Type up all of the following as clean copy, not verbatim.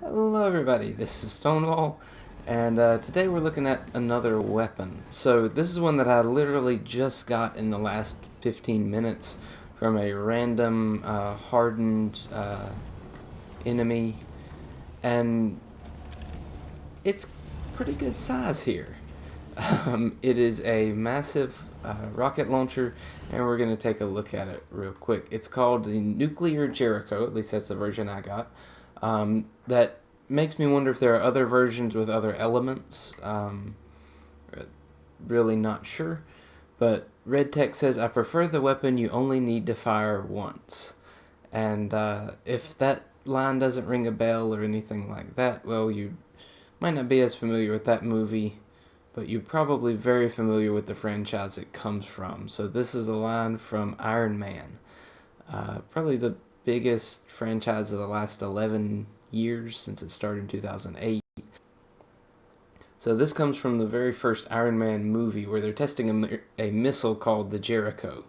Hello everybody, this is Stonewall, and today we're looking at another weapon. So this is one that I literally just got in the last 15 minutes from a random hardened enemy, and it's pretty good size here. It is a massive rocket launcher, and we're going to take a look at it real quick. It's called the Nuclear Jericho, at least that's the version I got. That makes me wonder if there are other versions with other elements. Really not sure. But Red Tech says, I prefer the weapon you only need to fire once. And if that line doesn't ring a bell or anything like that, well, you might not be as familiar with that movie, but you're probably very familiar with the franchise it comes from. So this is a line from Iron Man. Probably the biggest franchise of the last 11 years since it started in 2008. So this comes from the very first Iron Man movie where they're testing a missile called the Jericho.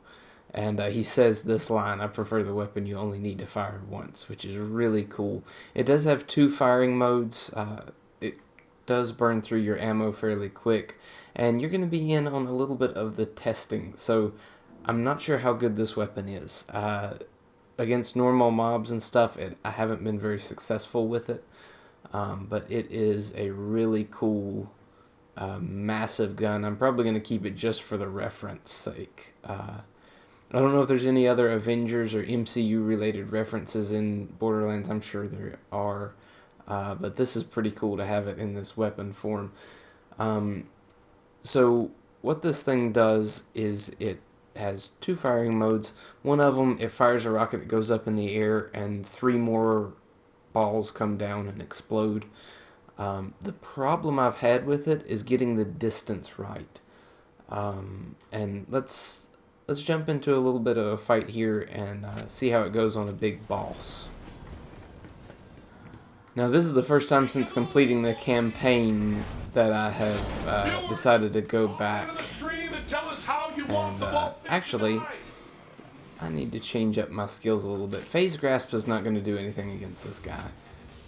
And he says this line, I prefer the weapon you only need to fire once, which is really cool. It does have two firing modes. It does burn through your ammo fairly quick. And you're going to be in on a little bit of the testing. So I'm not sure how good this weapon is. Against normal mobs and stuff, I haven't been very successful with it, but it is a really cool, massive gun. I'm probably going to keep it just for the reference sake. I don't know if there's any other Avengers or MCU related references in Borderlands. I'm sure there are, but this is pretty cool to have it in this weapon form. So what this thing does is it has two firing modes. One of them, it fires a rocket that goes up in the air and 3 more balls come down and explode. The problem I've had with it is getting the distance right. And let's jump into a little bit of a fight here and see how it goes on a big boss. Now this is the first time since completing the campaign that I have decided to go back. And actually, I need to change up my skills a little bit. Phase Grasp is not going to do anything against this guy.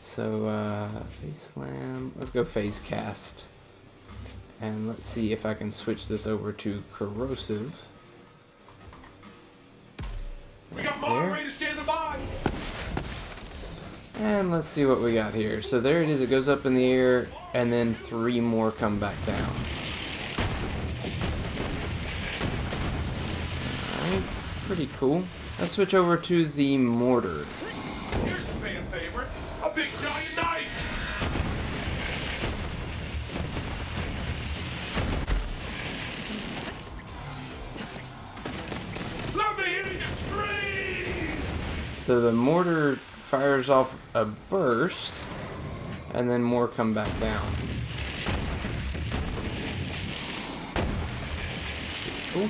So, Phase Slam. Let's go Phase Cast. And let's see if I can switch this over to Corrosive. Right there. And let's see what we got here. So there it is. It goes up in the air, and then 3 more come back down. Pretty cool. Let's switch over to the mortar. Here's a fan favorite, a big giant knife. Let me hear you scream. So the mortar fires off a burst, and then more come back down. Cool.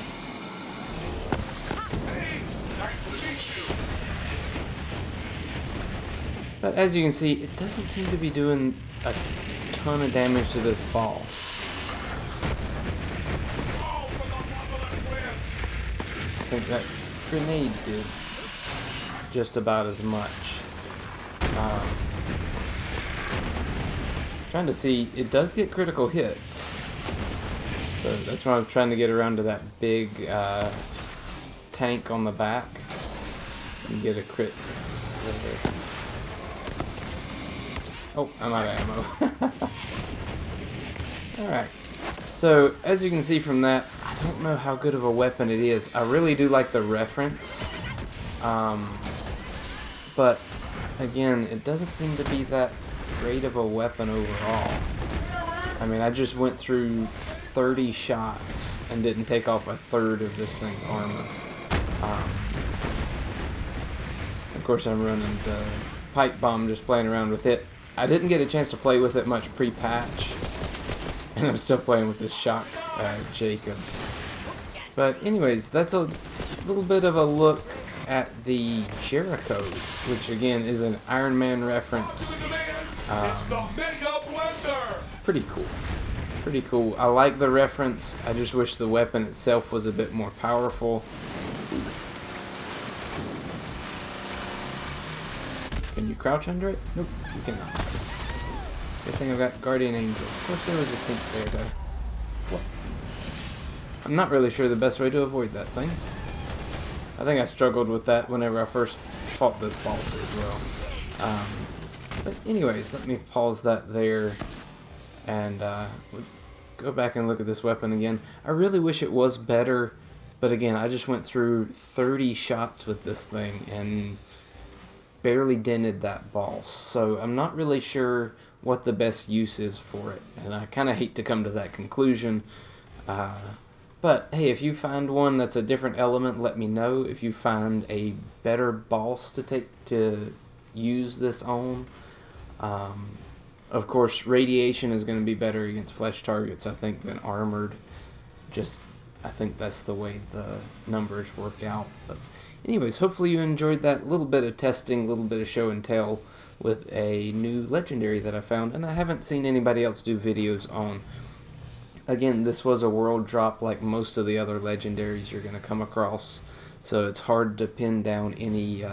But as you can see, it doesn't seem to be doing a ton of damage to this boss. I think that grenade did just about as much. Trying to see, it does get critical hits. So that's why I'm trying to get around to that big tank on the back and get a crit there. Oh, I'm out of ammo. Alright. So, as you can see from that, I don't know how good of a weapon it is. I really do like the reference. But, again, it doesn't seem to be that great of a weapon overall. I mean, I just went through 30 shots and didn't take off a third of this thing's armor. Of course, I'm running the pipe bomb, just playing around with it. I didn't get a chance to play with it much pre-patch, and I'm still playing with this Shock Jacobs. But anyways, that's a little bit of a look at the Jericho, which again is an Iron Man reference. Pretty cool. Pretty cool. I like the reference. I just wish the weapon itself was a bit more powerful. Can you crouch under it? Nope, you cannot. Good thing I've got Guardian Angel. Of course there was a tink there, though. What? I'm not really sure the best way to avoid that thing. I think I struggled with that whenever I first fought this boss as well. But anyways, let me pause that there and go back and look at this weapon again. I really wish it was better, but again, I just went through 30 shots with this thing and barely dented that boss. So I'm not really sure what the best use is for it, and I kind of hate to come to that conclusion. But hey, if you find one that's a different element, let me know. If you find a better boss to use this on, of course, radiation is going to be better against flesh targets, I think, than armored. I think that's the way the numbers work out. But anyways, hopefully you enjoyed that little bit of testing, little bit of show and tell with a new legendary that I found, and I haven't seen anybody else do videos on. Again, this was a world drop like most of the other legendaries you're going to come across, so it's hard to pin down any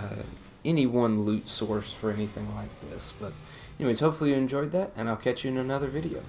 one loot source for anything like this. But anyways, hopefully you enjoyed that, and I'll catch you in another video.